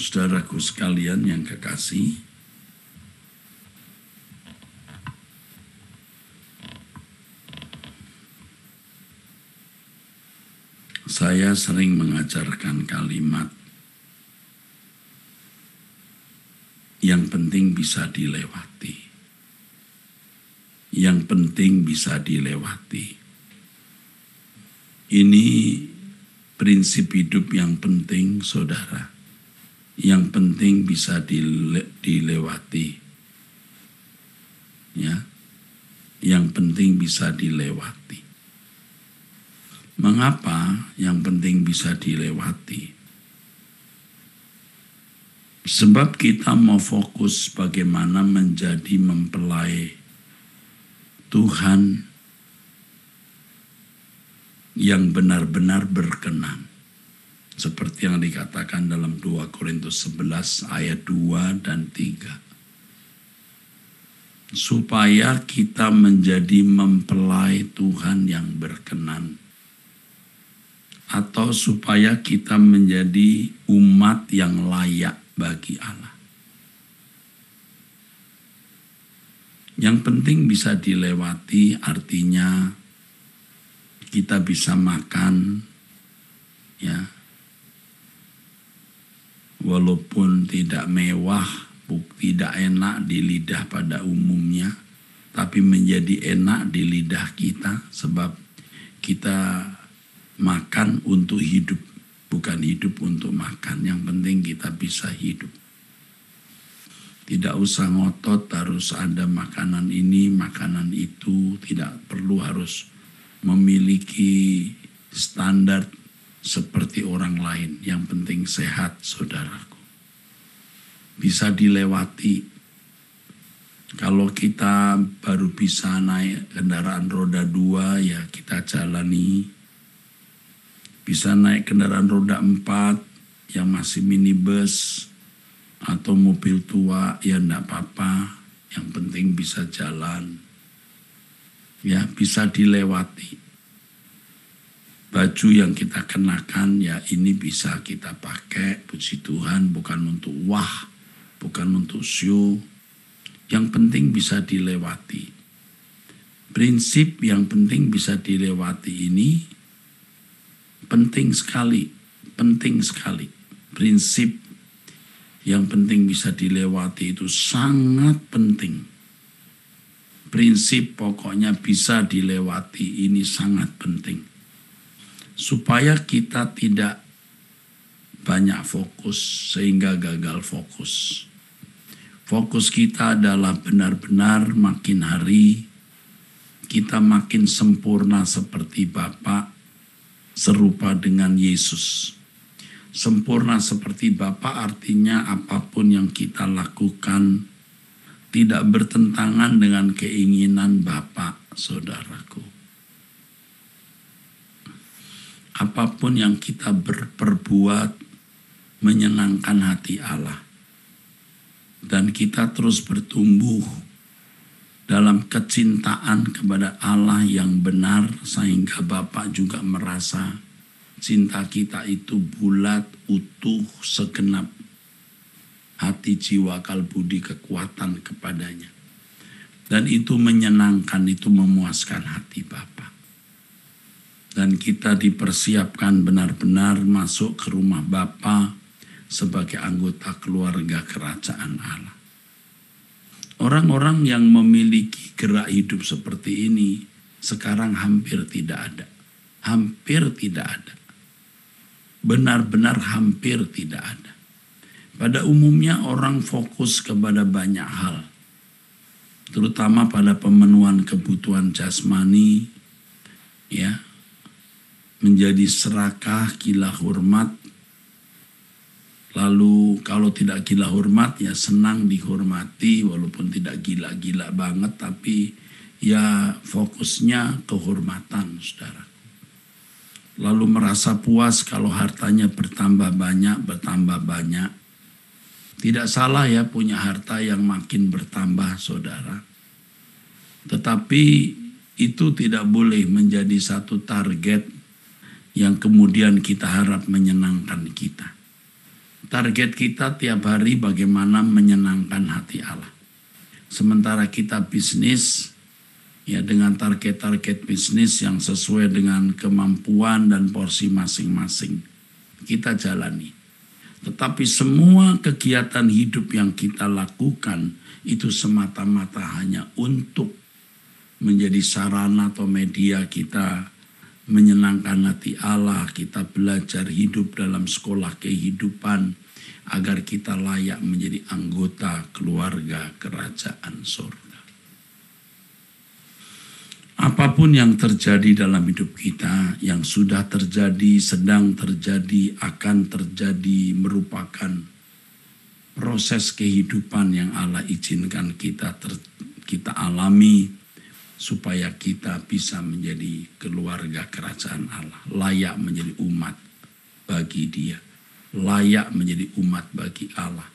Saudaraku sekalian yang kekasih, saya sering mengajarkan kalimat yang penting bisa dilewati. Yang penting bisa dilewati. Ini prinsip hidup yang penting, saudara. Yang penting bisa dilewati. Ya. Yang penting bisa dilewati. Mengapa yang penting bisa dilewati? Sebab kita mau fokus bagaimana menjadi mempelai Tuhan yang benar-benar berkenan. Seperti yang dikatakan dalam 2 Korintus 11 ayat 2 dan 3. Supaya kita menjadi mempelai Tuhan yang berkenan. Atau supaya kita menjadi umat yang layak bagi Allah. Yang penting bisa dilewati artinya kita bisa makan, ya, walaupun tidak mewah, tidak enak di lidah pada umumnya, tapi menjadi enak di lidah kita sebab kita makan untuk hidup, bukan hidup untuk makan. Yang penting kita bisa hidup. Tidak usah ngotot harus ada makanan ini, makanan itu. Tidak perlu harus memiliki standar seperti orang lain. Yang penting sehat, saudaraku. Bisa dilewati. Kalau kita baru bisa naik kendaraan roda 2, ya kita jalani. Bisa naik kendaraan roda 4 yang masih minibus atau mobil tua, ya enggak apa-apa. Yang penting bisa jalan. Ya, bisa dilewati. Baju yang kita kenakan, ya ini bisa kita pakai, puji Tuhan, bukan untuk wah, bukan untuk show. Yang penting bisa dilewati. Prinsip yang penting bisa dilewati ini penting sekali, penting sekali. Prinsip yang penting bisa dilewati itu sangat penting. Prinsip pokoknya bisa dilewati ini sangat penting. Supaya kita tidak banyak fokus sehingga gagal fokus. Fokus kita adalah benar-benar makin hari kita makin sempurna seperti Bapa, serupa dengan Yesus. Sempurna seperti Bapa artinya apapun yang kita lakukan tidak bertentangan dengan keinginan Bapa, saudaraku. Apapun yang kita perbuat menyenangkan hati Allah. Dan kita terus bertumbuh dalam kecintaan kepada Allah yang benar sehingga Bapa juga merasa cinta kita itu bulat, utuh, segenap hati, jiwa, kalbu, budi, kekuatan kepadanya. Dan itu menyenangkan, itu memuaskan hati Bapa. Dan kita dipersiapkan benar-benar masuk ke rumah Bapa sebagai anggota keluarga kerajaan Allah. Orang-orang yang memiliki gerak hidup seperti ini sekarang hampir tidak ada. Hampir tidak ada. Benar-benar hampir tidak ada. Pada umumnya orang fokus kepada banyak hal. Terutama pada pemenuhan kebutuhan jasmani, ya, menjadi serakah, gila hormat. Lalu kalau tidak gila hormat ya senang dihormati walaupun tidak gila-gila banget, tapi ya fokusnya kehormatan, saudara. Lalu merasa puas kalau hartanya bertambah banyak. Tidak salah ya punya harta yang makin bertambah, saudara. Tetapi itu tidak boleh menjadi satu target yang kemudian kita harap menyenangkan kita. Target kita tiap hari bagaimana menyenangkan hati Allah. Sementara kita bisnis, ya dengan target-target bisnis yang sesuai dengan kemampuan dan porsi masing-masing. Kita jalani. Tetapi semua kegiatan hidup yang kita lakukan itu semata-mata hanya untuk menjadi sarana atau media kita menyenangkan hati Allah, kita belajar hidup dalam sekolah kehidupan agar kita layak menjadi anggota keluarga kerajaan surga. Apapun yang terjadi dalam hidup kita, yang sudah terjadi, sedang terjadi, akan terjadi, merupakan proses kehidupan yang Allah izinkan kita alami, supaya kita bisa menjadi keluarga kerajaan Allah, layak menjadi umat bagi Dia, layak menjadi umat bagi Allah,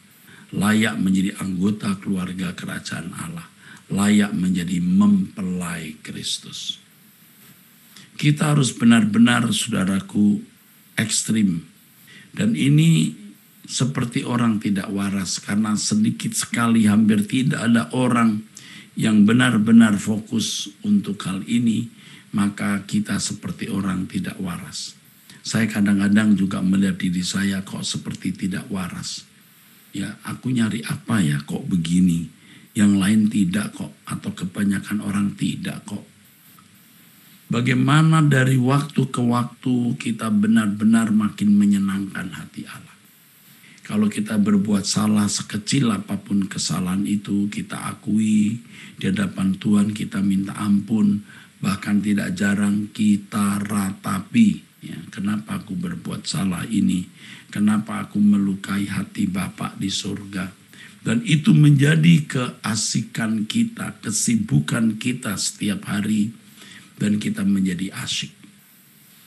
layak menjadi anggota keluarga kerajaan Allah, layak menjadi mempelai Kristus. Kita harus benar-benar, saudaraku, ekstrim. Dan ini seperti orang tidak waras, karena sedikit sekali, hampir tidak ada orang yang benar-benar fokus untuk hal ini, maka kita seperti orang tidak waras. Saya kadang-kadang juga melihat diri saya kok seperti tidak waras. Ya, aku nyari apa ya kok begini, yang lain tidak kok, atau kebanyakan orang tidak kok. Bagaimana dari waktu ke waktu kita benar-benar makin menyenangkan hati Allah. Kalau kita berbuat salah sekecil apapun kesalahan itu, kita akui di hadapan Tuhan, kita minta ampun, bahkan tidak jarang kita ratapi. Ya, kenapa aku berbuat salah ini? Kenapa aku melukai hati Bapa di surga? Dan itu menjadi keasikan kita, kesibukan kita setiap hari, dan kita menjadi asyik.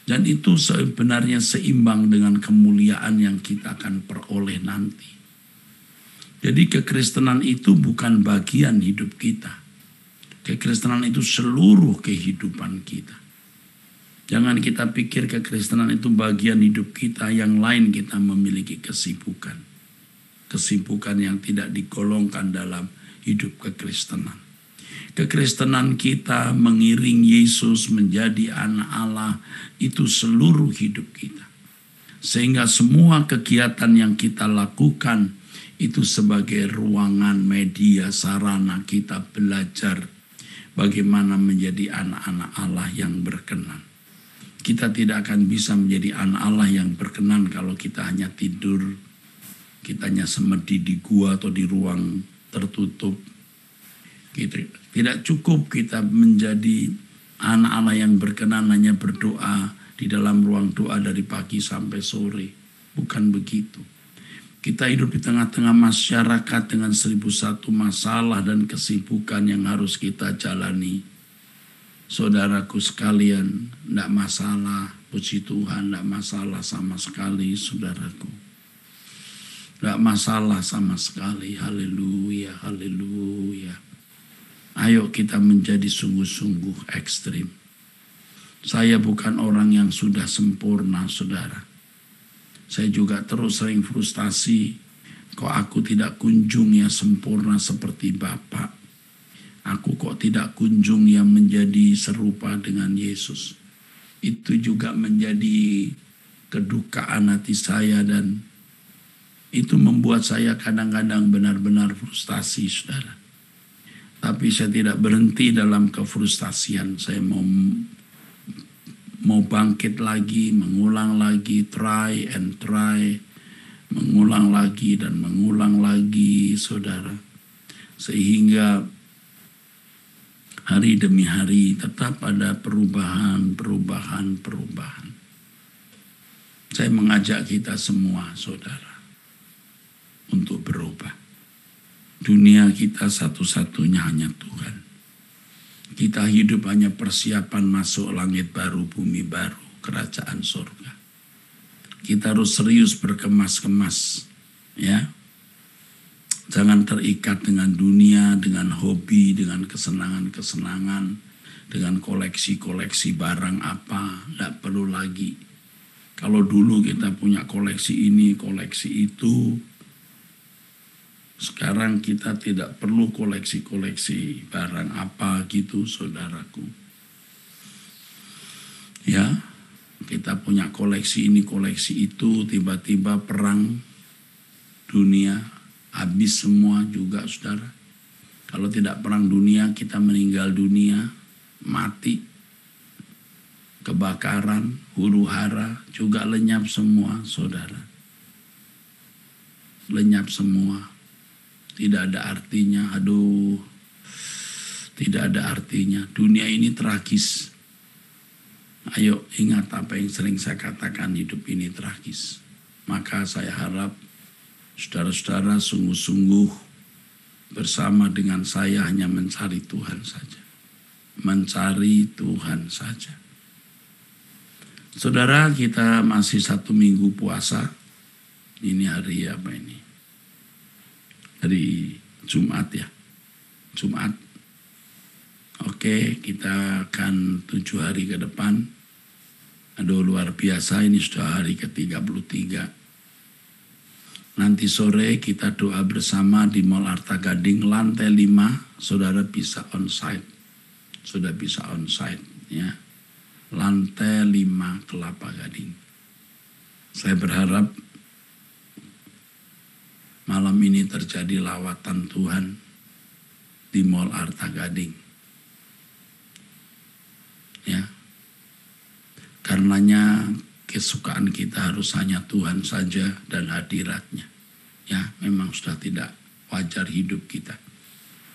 Dan itu sebenarnya seimbang dengan kemuliaan yang kita akan peroleh nanti. Jadi kekristenan itu bukan bagian hidup kita. Kekristenan itu seluruh kehidupan kita. Jangan kita pikir kekristenan itu bagian hidup kita, yang lain kita memiliki kesibukan. Kesibukan yang tidak digolongkan dalam hidup kekristenan. Kekristenan kita mengiring Yesus menjadi anak Allah, itu seluruh hidup kita. Sehingga semua kegiatan yang kita lakukan itu sebagai ruangan, media, sarana kita belajar bagaimana menjadi anak-anak Allah yang berkenan. Kita tidak akan bisa menjadi anak Allah yang berkenan kalau kita hanya tidur, kita hanya semedi di gua atau di ruang tertutup. Tidak cukup kita menjadi anak Allah yang berkenan hanya berdoa di dalam ruang doa dari pagi sampai sore. Bukan begitu. Kita hidup di tengah-tengah masyarakat dengan 1001 masalah dan kesibukan yang harus kita jalani. Saudaraku sekalian, tidak masalah. Puji Tuhan, tidak masalah sama sekali, saudaraku. Tidak masalah sama sekali. Haleluya, haleluya. Ayo kita menjadi sungguh-sungguh ekstrim. Saya bukan orang yang sudah sempurna, saudara. Saya juga terus sering frustasi. Kok aku tidak kunjung ya sempurna seperti Bapa. Aku kok tidak kunjung yang menjadi serupa dengan Yesus. Itu juga menjadi kedukaan hati saya, dan itu membuat saya kadang-kadang benar-benar frustasi, saudara. Tapi saya tidak berhenti dalam kefrustasian. Saya mau bangkit lagi, mengulang lagi, try and try, mengulang lagi dan mengulang lagi, saudara. Sehingga hari demi hari tetap ada perubahan. Saya mengajak kita semua, saudara, untuk berubah. Dunia kita satu-satunya hanya Tuhan. Kita hidup hanya persiapan masuk langit baru, bumi baru, kerajaan surga. Kita harus serius berkemas-kemas, ya. Jangan terikat dengan dunia, dengan hobi, dengan kesenangan-kesenangan, dengan koleksi-koleksi barang apa. Tidak perlu lagi. Kalau dulu kita punya koleksi ini, koleksi itu, sekarang kita tidak perlu koleksi-koleksi barang apa gitu, saudaraku. Ya, kita punya koleksi ini, koleksi itu, tiba-tiba perang dunia, habis semua juga, saudara. Kalau tidak perang dunia, kita meninggal dunia, mati, kebakaran, huru-hara, juga lenyap semua, saudara. Lenyap semua. Tidak ada artinya, tidak ada artinya. Dunia ini tragis. Ayo ingat apa yang sering saya katakan, hidup ini tragis. Maka saya harap saudara-saudara sungguh-sungguh bersama dengan saya hanya mencari Tuhan saja. Mencari Tuhan saja. Saudara, kita masih 1 minggu puasa. Ini hari apa ini? Hari Jumat ya. Jumat. Oke, kita akan 7 hari ke depan. Aduh, luar biasa, ini sudah hari ke-33. Nanti sore kita doa bersama di Mall Arta Gading, lantai 5. Saudara bisa onsite. Sudah bisa onsite ya. Lantai 5 Kelapa Gading. Saya berharap malam ini terjadi lawatan Tuhan di Mall Arta Gading. Ya. Karenanya kesukaan kita harus hanya Tuhan saja dan hadiratnya. Ya, memang sudah tidak wajar hidup kita.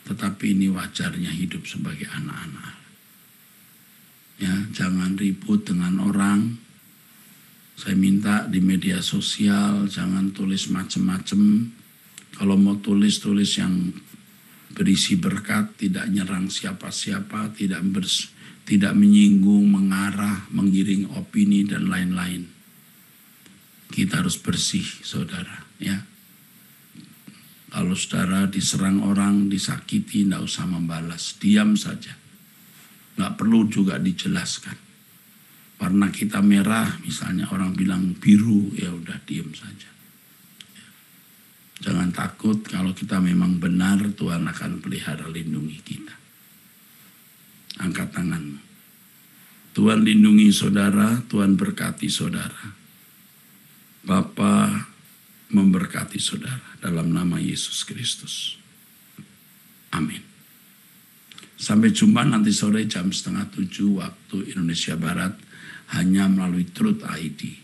Tetapi ini wajarnya hidup sebagai anak-anak. Ya, jangan ribut dengan orang. Saya minta di media sosial jangan tulis macam-macam. Kalau mau tulis yang berisi berkat, tidak nyerang siapa-siapa, tidak menyinggung, mengarah, menggiring opini dan lain-lain. Kita harus bersih, saudara, ya. Kalau saudara diserang orang, disakiti, tidak usah membalas, diam saja. Nggak perlu juga dijelaskan. Warna kita merah, misalnya orang bilang biru, ya udah diam saja. Jangan takut, kalau kita memang benar, Tuhan akan pelihara lindungi kita. Angkat tanganmu. Tuhan lindungi saudara, Tuhan berkati saudara. Bapa memberkati saudara dalam nama Yesus Kristus. Amin. Sampai jumpa nanti sore jam 6:30 waktu Indonesia Barat hanya melalui Truth ID.